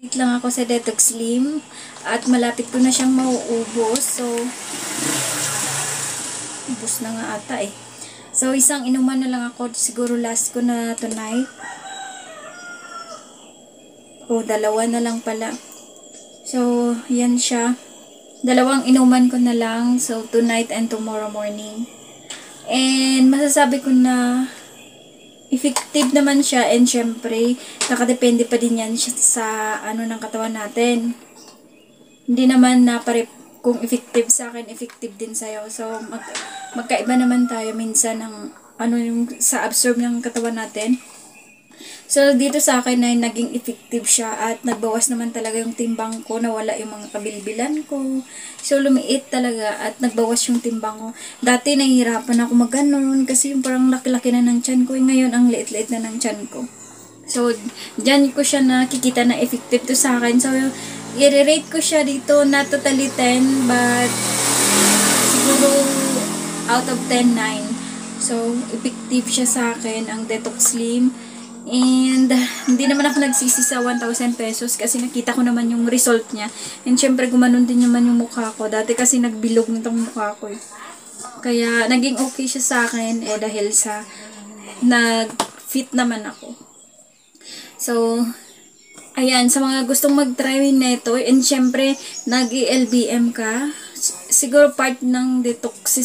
Wait lang ako sa Detox Slim at malapit ko na siyang mauubos. So, ubos na nga ata eh. So, isang inuman na lang ako. Siguro last ko na tonight. O, dalawa na lang pala. So, yan siya. Dalawang inuman ko na lang. So, tonight and tomorrow morning. And, masasabi ko na effective naman siya. And, syempre, nakadepende pa din yan siya sa ano ng katawan natin. Hindi naman na kung effective sa akin, effective din sa'yo. So, magkaiba naman tayo minsan ng ano yung sa absorb ng katawan natin. So, dito sa akin ay naging effective siya at nagbawas naman talaga yung timbang ko, nawala yung mga kabilbilan ko. So, lumiit talaga at nagbawas yung timbang ko. Dati nahihirapan ako maganon kasi yung parang laki-laki na ng tiyan ko. Ngayon, ang liit-liit na ng tiyan ko. So, dyan ko siya nakikita na effective to sa akin. So, i-rate ko siya dito na totally 10 but siguro out of 10, 9. So, effective siya sa akin ang Detox Slim. And, hindi naman ako nagsisi sa 1,000 pesos kasi nakita ko naman yung result niya. And, syempre, gumanon din naman yung mukha ko. Dati kasi nagbilog nitong mukha ko eh. Kaya, naging okay siya sa akin dahil sa nag-fit naman ako. So, ayan, sa mga gustong mag-try nito, and syempre, nag-LBM ka, siguro part ng detox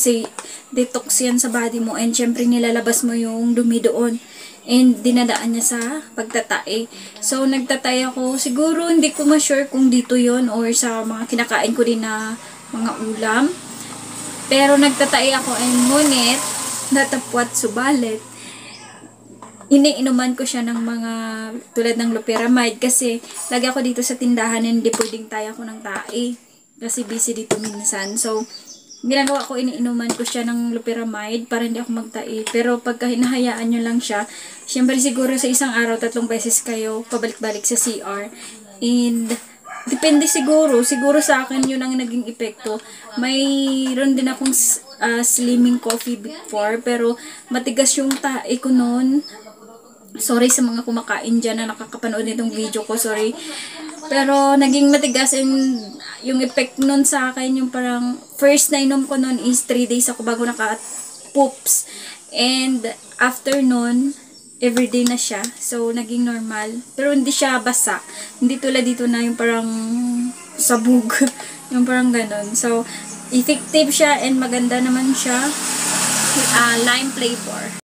yan sa body mo, and syempre, nilalabas mo yung dumi doon. And dinadaan niya sa pagtatae. So, nagtatae ako. Siguro, hindi ko ma-sure kung dito yon or sa mga kinakain ko din na mga ulam. Pero, nagtatae ako. And ngunit, natapwat subalit, iniinuman ko siya ng mga tulad ng loperamide. Kasi, lagi ako dito sa tindahan and hindi pwedeng tayo ako ng tae. Kasi busy dito minsan. So, ginagawa ko, iniinuman ko siya ng loperamide para hindi ako magtae. Pero pagka hinahayaan nyo lang siya, syempre siguro sa isang araw, 3 beses kayo pabalik-balik sa CR. And, depende siguro sa akin yun ang naging epekto. Mayroon din akong slimming coffee before, pero matigas yung tae ko noon. Sorry sa mga kumakain dyan na nakakapanood nitong video ko, sorry. Pero, naging matigas and yung effect nun sa akin, yung parang first na inom ko nun is 3 days ako bago naka-poops. And, after nun, everyday na siya. So, naging normal. Pero, hindi siya basa. Hindi tulad dito na yung parang sabog. Yung parang ganon. So, effective siya and maganda naman siya. Lime flavor.